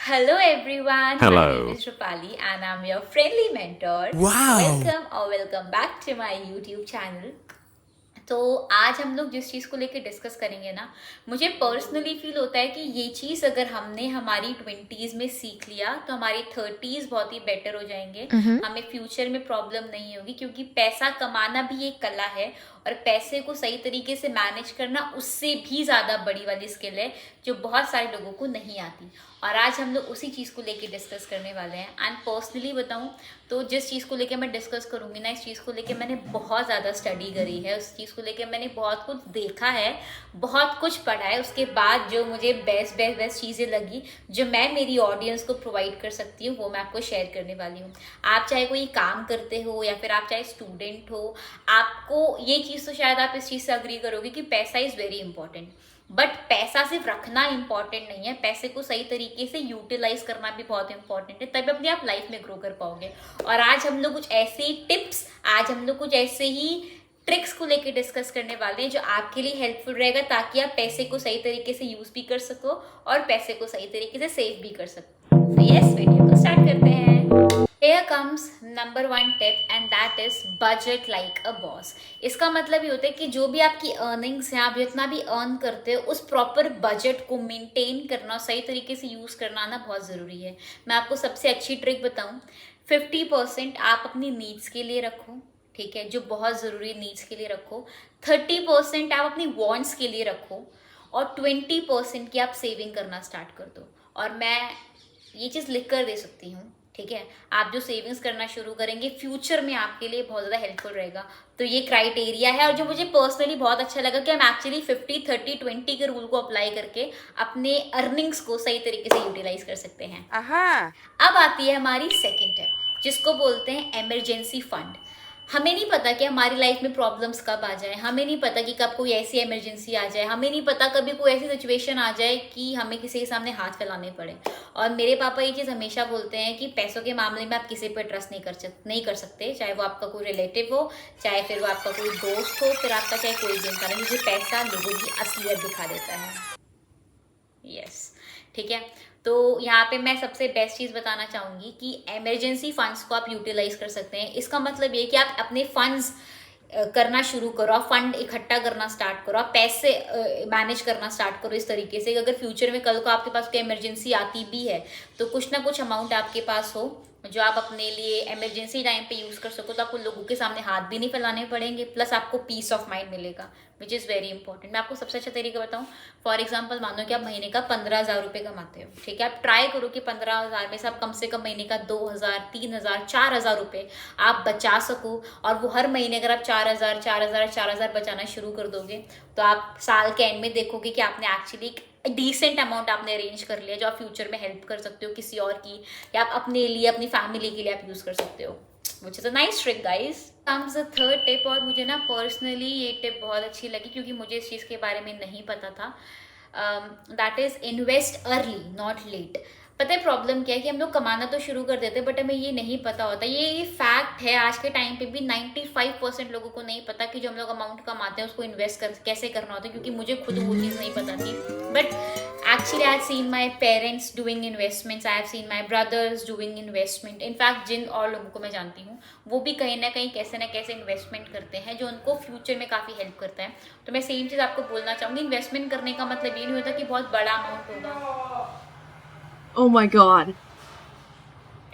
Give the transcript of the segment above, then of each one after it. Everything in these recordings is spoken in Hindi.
Hello everyone, my name Hello. is Rupali and I'm your friendly mentor. Wow. Welcome back to my YouTube channel. तो आज हम लोग जिस चीज़ को लेकर डिस्कस करेंगे ना, मुझे पर्सनली फील होता है कि ये चीज़ अगर हमने हमारी 20s में सीख लिया तो हमारी 30s बहुत ही बेटर हो जाएंगे। हमें फ्यूचर में प्रॉब्लम नहीं होगी, क्योंकि पैसा कमाना भी एक कला है और पैसे को सही तरीके से मैनेज करना उससे भी ज़्यादा बड़ी वाली स्किल है जो बहुत सारे लोगों को नहीं आती। और आज हम लोग उसी चीज़ को लेके डिस्कस करने वाले हैं। एंड पर्सनली बताऊं तो जिस चीज़ को लेके मैं डिस्कस करूंगी ना, इस चीज़ को लेके मैंने बहुत ज़्यादा स्टडी करी है, उस चीज़ को लेके मैंने बहुत कुछ देखा है, बहुत कुछ पढ़ा है। उसके बाद जो मुझे बेस्ट चीज़ें लगी जो मैं मेरी ऑडियंस को प्रोवाइड कर सकती हूँ, वो मैं आपको शेयर करने वाली हूँ। आप चाहे कोई काम करते हो या फिर आप चाहे स्टूडेंट हो, आपको ये चीज़ तो शायद आप इस चीज़ से अग्री करोगे कि पैसा इज़ वेरी इंपॉर्टेंट। बट पैसा सिर्फ रखना इंपॉर्टेंट नहीं है, पैसे को सही तरीके से यूटिलाइज करना भी बहुत इंपॉर्टेंट है, तभी अपनी आप लाइफ में ग्रो कर पाओगे। और आज हम लोग कुछ ऐसे ही टिप्स, आज हम लोग कुछ ऐसे ही ट्रिक्स को लेकर डिस्कस करने वाले हैं जो आपके लिए हेल्पफुल रहेगा, ताकि आप पैसे को सही तरीके से यूज भी कर सको और पैसे को सही तरीके से सेव भी कर सको। तो यस, वीडियो को स्टार्ट करते हैं। Here comes number one tip and that is budget like a boss। इसका मतलब ये होता है कि जो भी आपकी अर्निंग्स हैं, आप जितना भी अर्न करते हो, उस प्रॉपर बजट को मेंटेन करना, सही तरीके से यूज़ करना आना बहुत ज़रूरी है। मैं आपको सबसे अच्छी ट्रिक बताऊं, 50% आप अपनी नीड्स के लिए रखो, ठीक है, जो बहुत ज़रूरी नीड्स के लिए रखो। 30% आप अपनी वॉन्ट्स के लिए रखो और 20% की आप सेविंग करना स्टार्ट कर दो। और मैं ये चीज़ लिख कर दे सकती हूँ, ठीक है। आप जो सेविंग्स करना शुरू करेंगे फ्यूचर में आपके लिए बहुत ज़्यादा हेल्पफुल रहेगा। तो ये क्राइटेरिया है, और जो मुझे पर्सनली बहुत अच्छा लगा कि हम एक्चुअली 50-30-20 के रूल को अप्लाई करके अपने अर्निंग्स को सही तरीके से यूटिलाइज कर सकते हैं। अब आती है हमारी सेकेंड टिप, जिसको बोलते हैं इमरजेंसी फंड। हमें नहीं पता कि हमारी लाइफ में प्रॉब्लम्स कब आ जाए, हमें नहीं पता कि कब कोई ऐसी इमरजेंसी आ जाए, हमें नहीं पता कभी कोई ऐसी सिचुएशन आ जाए कि हमें किसी के सामने हाथ फैलाने पड़े। और मेरे पापा ये चीज़ हमेशा बोलते हैं कि पैसों के मामले में आप किसी पर ट्रस्ट नहीं कर सकते, चाहे वो आपका कोई रिलेटिव हो, चाहे फिर वो आपका कोई दोस्त हो, फिर आपका चाहे कोई भी इंसान हो, क्योंकि पैसा लोगों की असलियत दिखा देता है। यस, ठीक है। तो यहाँ पे मैं सबसे बेस्ट चीज़ बताना चाहूँगी कि इमरजेंसी फंड्स को आप यूटिलाइज कर सकते हैं। इसका मतलब ये कि आप अपने फंड्स करना शुरू करो, आप फंड इकट्ठा करना स्टार्ट करो, आप पैसे मैनेज करना स्टार्ट करो इस तरीके से कि अगर फ्यूचर में कल को आपके पास कोई इमरजेंसी आती भी है तो कुछ ना कुछ अमाउंट आपके पास हो जो आप अपने लिए इमरजेंसी टाइम पे यूज़ कर सको। तो आपको लोगों के सामने हाथ भी नहीं फैलाने पड़ेंगे, प्लस आपको पीस ऑफ माइंड मिलेगा, विच इज़ वेरी इंपॉर्टेंट। मैं आपको सबसे अच्छा तरीका बताऊँ, फॉर एग्जाम्पल मानो कि आप महीने का 15,000 रुपये कमाते हो, ठीक है। आप ट्राई करो कि 15,000 में से आप कम से कम महीने का 2,000, 3,000, 4,000 रुपये आप बचा सको। और वो हर महीने अगर आप 4,000, 4,000, 4,000 बचाना शुरू कर दोगे तो आप साल के एंड में देखोगे कि आपने एक्चुअली डिसेंट अमाउंट आपने अरेंज कर लिया जो आप फ्यूचर में हेल्प कर सकते हो किसी और की, या आप अपने लिए, अपनी फैमिली के लिए आप यूज़ कर सकते हो, which is a nice trick guys। comes the third tip, और मुझे ना पर्सनली ये टिप बहुत अच्छी लगी क्योंकि मुझे इस चीज़ के बारे में नहीं पता था। That is invest early not let. पता है प्रॉब्लम क्या है कि हम लोग कमाना तो शुरू कर देते हैं बट हमें ये नहीं पता होता, ये फैक्ट है। आज के टाइम पे भी 95% लोगों को नहीं पता कि जो हम लोग अमाउंट कमाते हैं उसको इन्वेस्ट कैसे करना होता है, क्योंकि मुझे खुद वो चीज़ नहीं पता थी। But actually I have seen my parents doing investments, I have seen my brothers doing investment. In fact जिन और लोगों को मैं जानती हूँ वो भी कहीं ना कहीं कैसे ना कैसे इन्वेस्टमेंट करते हैं जो उनको फ्यूचर में काफ़ी हेल्प करता है। तो मैं सेम चीज़ आपको बोलना चाहूँगी, इन्वेस्टमेंट करने का मतलब ये नहीं होता कि बहुत बड़ा अमाउंट होगा। Oh my god.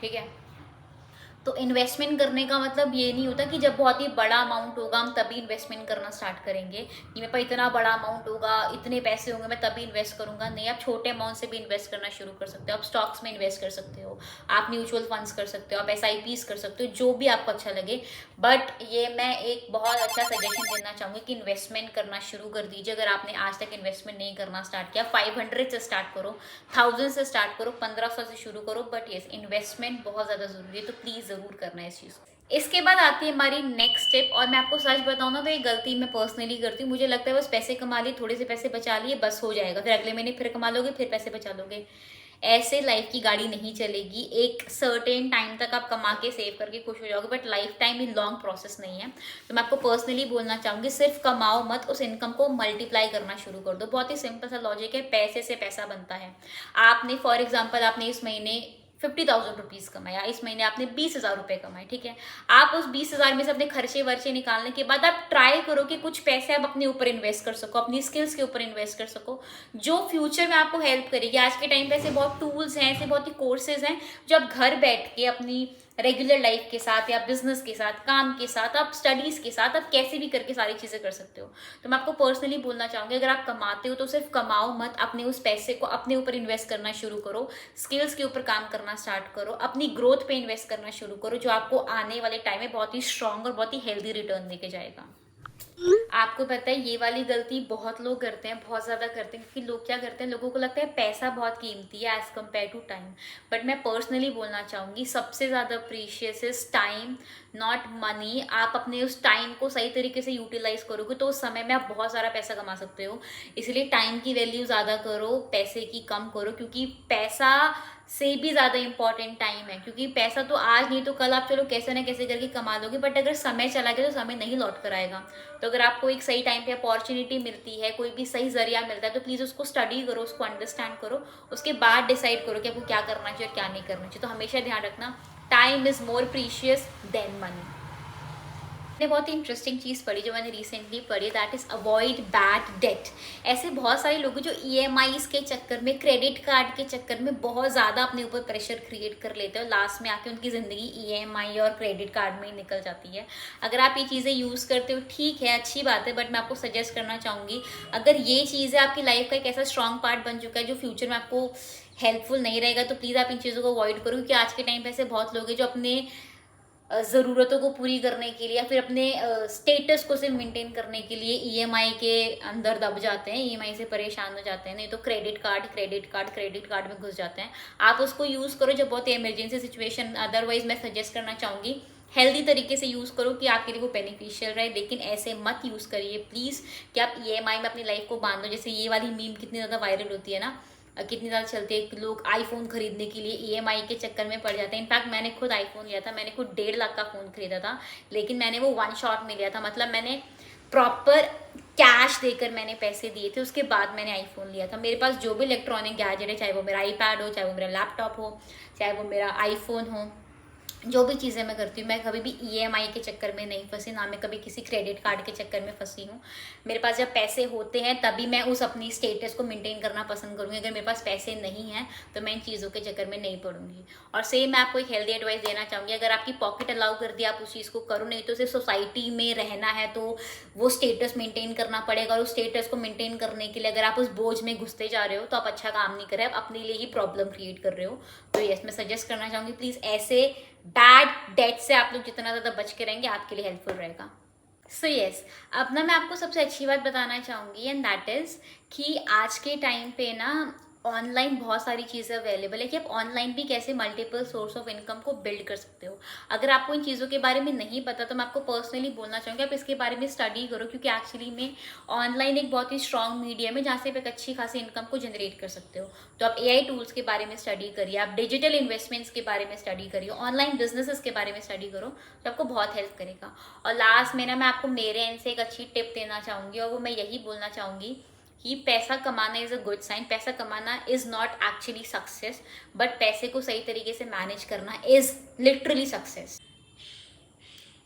ठीक है, तो इन्वेस्टमेंट करने का मतलब ये नहीं होता कि जब बहुत ही बड़ा अमाउंट होगा हम तभी इन्वेस्टमेंट करना स्टार्ट करेंगे कि मेरे पास इतना बड़ा अमाउंट होगा, इतने पैसे होंगे, मैं तभी इन्वेस्ट करूंगा। नहीं, आप छोटे अमाउंट से भी इन्वेस्ट करना शुरू कर सकते हो। आप स्टॉक्स में इन्वेस्ट कर सकते हो, आप म्यूचुअल फंड्स कर सकते हो, आप SIPs कर सकते हो, जो भी आपको अच्छा लगे। बट ये मैं एक बहुत अच्छा सजेशन देना चाहूँगी कि इन्वेस्टमेंट करना शुरू कर दीजिए। अगर आपने आज तक इन्वेस्टमेंट नहीं करना स्टार्ट किया, 500 से स्टार्ट करो, 1000 से स्टार्ट करो, 1500 से शुरू करो, बट येस इन्वेस्टमेंट बहुत ज़्यादा ज़रूरी है, तो प्लीज़ ज़रूर करना है इस चीज़ को। इसके बाद आती है हमारी नेक्स्ट स्टेप, और मैं आपको सच बताऊँ ना तो ये गलती मैं पर्सनली करती हूँ। मुझे लगता है बस पैसे कमा लिए, थोड़े से पैसे बचा लिए, बस हो जाएगा, फिर अगले महीने फिर कमा लोगे, फिर पैसे बचा लोगे। ऐसे लाइफ की गाड़ी नहीं चलेगी। एक सर्टेन टाइम तक आप कमा के सेव करके खुश हो जाओगे, but life time in long process नहीं है। तो मैं आपको पर्सनली बोलना चाहूँगी, सिर्फ कमाओ मत, उस इनकम को मल्टीप्लाई करना शुरू कर दो। बहुत ही सिंपल सा लॉजिक है, पैसे से पैसा बनता है। आपने फॉर एग्जाम्पल आपने इस महीने 50,000 रुपीज़ कमाया, इस महीने आपने 20,000 रुपये कमाए, ठीक है। आप उस 20,000 में से अपने खर्चे वर्चे निकालने के बाद आप ट्राई करो कि कुछ पैसे आप अपने ऊपर इन्वेस्ट कर सको, अपनी स्किल्स के ऊपर इन्वेस्ट कर सको, जो फ्यूचर में आपको हेल्प करेगी। आज के टाइम पे ऐसे बहुत टूल्स हैं, ऐसे बहुत ही कोर्सेज हैं जो आप घर बैठ के अपनी रेगुलर लाइफ के साथ या बिजनेस के साथ, काम के साथ, आप स्टडीज के साथ, आप कैसे भी करके सारी चीजें कर सकते हो। तो मैं आपको पर्सनली बोलना चाहूंगी, अगर आप कमाते हो तो सिर्फ कमाओ मत, अपने उस पैसे को अपने ऊपर इन्वेस्ट करना शुरू करो, स्किल्स के ऊपर काम करना स्टार्ट करो, अपनी ग्रोथ पे इन्वेस्ट करना शुरू करो, जो आपको आने वाले टाइम में बहुत ही स्ट्रांग और बहुत ही हेल्दी रिटर्न देके जाएगा। आपको पता है ये वाली गलती बहुत लोग करते हैं, बहुत ज़्यादा करते हैं, क्योंकि लोग क्या करते हैं, लोगों को लगता है पैसा बहुत कीमती है as compare to time. But मैं पर्सनली बोलना चाहूँगी, सबसे ज़्यादा precious is time, not money. आप अपने उस टाइम को सही तरीके से यूटिलाइज करोगे तो उस समय में आप बहुत सारा पैसा कमा सकते हो। इसलिए टाइम की वैल्यू ज़्यादा करो, पैसे की कम करो, क्योंकि पैसा से भी ज़्यादा इंपॉर्टेंट टाइम है। क्योंकि पैसा तो आज नहीं तो कल आप चलो कैसे ना कैसे करके कमा लोगे, बट अगर समय चला गया तो समय नहीं लौट कर आएगा। तो अगर आपको एक सही टाइम पे अपॉर्चुनिटी मिलती है, कोई भी सही जरिया मिलता है, तो प्लीज़ उसको स्टडी करो, उसको अंडरस्टैंड करो, उसके बाद डिसाइड करो कि आपको क्या करना चाहिए और क्या नहीं करना चाहिए। तो हमेशा ध्यान रखना, time is more precious than money. मैंने बहुत ही इंटरेस्टिंग चीज़ पढ़ी जो मैंने रिसेंटली पढ़ी, that is avoid bad debt. ऐसे बहुत सारे लोग जो EMIs के चक्कर में, क्रेडिट कार्ड के चक्कर में बहुत ज़्यादा अपने ऊपर प्रेशर क्रिएट कर लेते हैं और लास्ट में आके उनकी ज़िंदगी EMI और क्रेडिट कार्ड में ही निकल जाती है। अगर आप ये चीज़ें यूज़ करते हो ठीक है, अच्छी बात है, बट मैं आपको सजेस्ट करना चाहूँगी, अगर ये चीज़ें आपकी लाइफ का एक ऐसा स्ट्रॉन्ग पार्ट बन चुका है जो फ्यूचर में आपको हेल्पफुल नहीं रहेगा, तो प्लीज़ आप इन चीज़ों को अवॉइड करो। क्योंकि आज के टाइम पे ऐसे बहुत लोग हैं जो अपने ज़रूरतों को पूरी करने के लिए या फिर अपने स्टेटस को सिर्फ मेंटेन करने के लिए EMI के अंदर दब जाते हैं, EMI से परेशान हो जाते हैं, नहीं तो क्रेडिट कार्ड में घुस जाते हैं। आप उसको यूज़ करो जब बहुत इमरजेंसी सिचुएशन, अदरवाइज मैं सजेस्ट करना चाहूँगी हेल्दी तरीके से यूज़ करो कि आपके लिए वो बेनिफिशियल रहे, लेकिन ऐसे मत यूज़ करिए प्लीज़ कि आप EMI में अपनी लाइफ को बांध दो। जैसे ये वाली मीम कितनी ज़्यादा वायरल होती है ना, कितनी ज़्यादा चलती है कि लोग आईफोन खरीदने के लिए EMI के चक्कर में पड़ जाते हैं। इनफैक्ट मैंने खुद आईफोन लिया था, मैंने खुद 1.5 लाख का फ़ोन खरीदा था, लेकिन मैंने वो वन शॉट में लिया था। मतलब मैंने प्रॉपर कैश देकर मैंने पैसे दिए थे, उसके बाद मैंने आईफोन लिया था। मेरे पास जो भी इलेक्ट्रॉनिक गैजेट है, चाहे वो मेरा iPad हो, चाहे वो मेरा लैपटॉप हो, चाहे वो मेरा आईफोन हो, जो भी चीज़ें मैं करती हूँ, मैं कभी भी EMI के चक्कर में नहीं फंसी, ना मैं कभी किसी क्रेडिट कार्ड के चक्कर में फंसी हूँ। मेरे पास जब पैसे होते हैं तभी मैं उस अपनी स्टेटस को मेंटेन करना पसंद करूँगी। अगर मेरे पास पैसे नहीं हैं तो मैं इन चीज़ों के चक्कर में नहीं पड़ूंगी। और सेम मैं आपको एक हेल्दी एडवाइस देना चाहूँगी, अगर आपकी पॉकेट अलाउ कर दिया आप उस चीज़ को करो, नहीं तो सिर्फ सोसाइटी में रहना है तो वो स्टेटस मेंटेन करना पड़ेगा। और उस स्टेटस को मेंटेन करने के लिए अगर आप उस बोझ में घुसते जा रहे हो तो आप अच्छा काम नहीं कर रहे, आप अपने लिए ही प्रॉब्लम क्रिएट कर रहे हो। तो यस, मैं सजेस्ट करना चाहूँगी प्लीज़ ऐसे बैड डेट से आप लोग जितना ज़्यादा बच के रहेंगे आपके लिए हेल्पफुल रहेगा। सो यस, अब ना मैं आपको सबसे अच्छी बात बताना चाहूँगी, एंड दैट इज़ कि आज के टाइम पे ना ऑनलाइन बहुत सारी चीज़ें अवेलेबल है कि आप ऑनलाइन भी कैसे मल्टीपल सोर्स ऑफ इनकम को बिल्ड कर सकते हो। अगर आपको इन चीज़ों के बारे में नहीं पता तो मैं आपको पर्सनली बोलना चाहूँगी आप इसके बारे में स्टडी करो, क्योंकि एक्चुअली में ऑनलाइन एक बहुत ही स्ट्रॉन्ग मीडियम है जहाँ से आप एक अच्छी खासी इनकम को जनरेट कर सकते हो। तो आप AI टूल्स के बारे में स्टडी करिए, आप डिजिटल इन्वेस्टमेंट्स के बारे में स्टडी करिए, ऑनलाइन बिजनेसेस के बारे में स्टडी करो, तो आपको बहुत हेल्प करेगा। और लास्ट में ना मैं आपको मेरे एंड से एक अच्छी टिप देना चाहूँगी, और वो मैं यही बोलना चाहूँगी कि पैसा कमाना इज़ अ गुड साइन। पैसा कमाना is not actually success, but पैसे को सही तरीके से मैनेज करना इज़ लिटरली सक्सेस।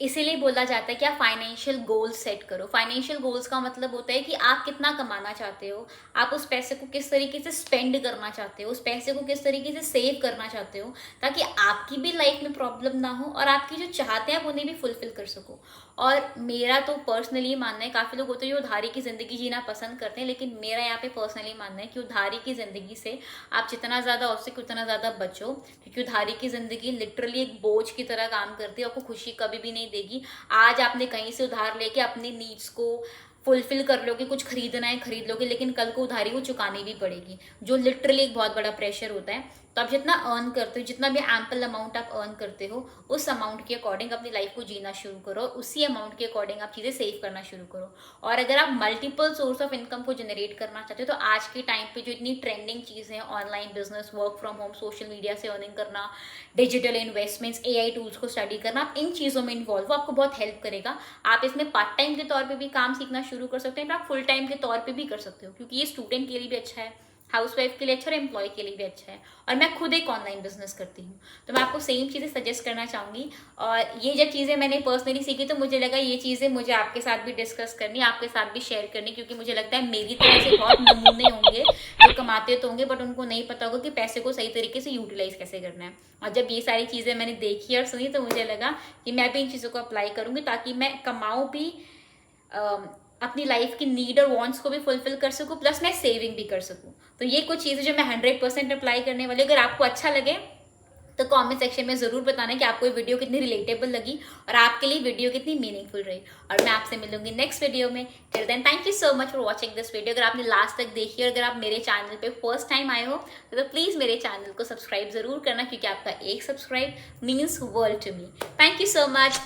इसीलिए बोला जाता है कि आप फाइनेंशियल गोल्स सेट करो। फाइनेंशियल गोल्स का मतलब होता है कि आप कितना कमाना चाहते हो, आप उस पैसे को किस तरीके से स्पेंड करना चाहते हो, उस पैसे को किस तरीके से सेव करना चाहते हो, ताकि आपकी भी लाइफ में प्रॉब्लम ना हो और आपकी जो चाहते हैं आप उन्हें भी फुलफिल कर सको। और मेरा तो पर्सनली मानना है, काफ़ी लोग होते हैं जो उधारी की ज़िंदगी जीना पसंद करते हैं, लेकिन मेरा यहाँ पे पर्सनली मानना है कि उधारी की ज़िंदगी से आप जितना ज़्यादा हो सके उतना ज़्यादा बचो, क्योंकि उधारी की ज़िंदगी लिटरली एक बोझ की तरह काम करती है, आपको खुशी कभी भी नहीं देगी। आज आपने कहीं से उधार लेके अपनी नीड्स को फुलफिल कर लोगे, कुछ खरीदना है खरीद लोगे, लेकिन कल को उधारी को चुकानी भी पड़ेगी, जो लिटरली एक बहुत बड़ा प्रेशर होता है। तो आप जितना अर्न करते हो, जितना भी एम्पल अमाउंट आप अर्न करते हो, उस अमाउंट के अकॉर्डिंग अपनी लाइफ को जीना शुरू करो, उसी अमाउंट के अकॉर्डिंग आप चीज़ें सेव करना शुरू करो। और अगर आप मल्टीपल सोर्स ऑफ इनकम को जनरेट करना चाहते हो, तो आज के टाइम पे जो इतनी ट्रेंडिंग चीज़ें हैं, online business, work from home, social media से अर्निंग करना, डिजिटल इन्वेस्टमेंट्स, AI टूल्स को स्टडी करना, आप इन चीज़ों में इन्वॉल्व हो, आपको बहुत हेल्प करेगा। आप इसमें पार्ट टाइम के तौर पे भी काम सीखना शुरू कर सकते हैं, आप फुल टाइम के तौर पे भी कर सकते हो, क्योंकि ये स्टूडेंट के लिए भी अच्छा है, हाउसवाइफ के लिए अच्छा है, एम्प्लॉय के लिए भी अच्छा है। और मैं खुद एक ऑनलाइन बिजनेस करती हूँ, तो मैं आपको सेम चीज़ें सजेस्ट करना चाहूँगी। और ये जब चीज़ें मैंने पर्सनली सीखी, तो मुझे लगा ये चीज़ें मुझे आपके साथ भी डिस्कस करनी, आपके साथ भी शेयर करनी, क्योंकि मुझे लगता है मेरी तरह से बहुत नमूने होंगे जो कमाते तो होंगे, बट उनको नहीं पता होगा कि पैसे को सही तरीके से यूटिलाइज कैसे करना है। और जब ये सारी चीज़ें मैंने देखी और सुनी, तो मुझे लगा कि मैं भी इन चीज़ों को अप्लाई करूँगी, ताकि मैं कमाऊँ भी, अपनी लाइफ की नीड और वांट्स को भी फुलफिल कर सकूं, प्लस मैं सेविंग भी कर सकूं। तो ये कुछ चीज़ें जो मैं 100% अप्लाई करने वाली। अगर आपको अच्छा लगे तो कमेंट सेक्शन में ज़रूर बताना कि आपको ये वीडियो कितनी रिलेटेबल लगी और आपके लिए वीडियो कितनी मीनिंगफुल रही। और मैं आपसे मिलूंगी नेक्स्ट वीडियो में। Till then thank you so much for watching this video. अगर आपने लास्ट तक देखी और अगर आप मेरे चैनल पे फर्स्ट टाइम आए हो, तो प्लीज़ मेरे चैनल को सब्सक्राइब ज़रूर करना, क्योंकि आपका एक subscribe means world to me. Thank you so much.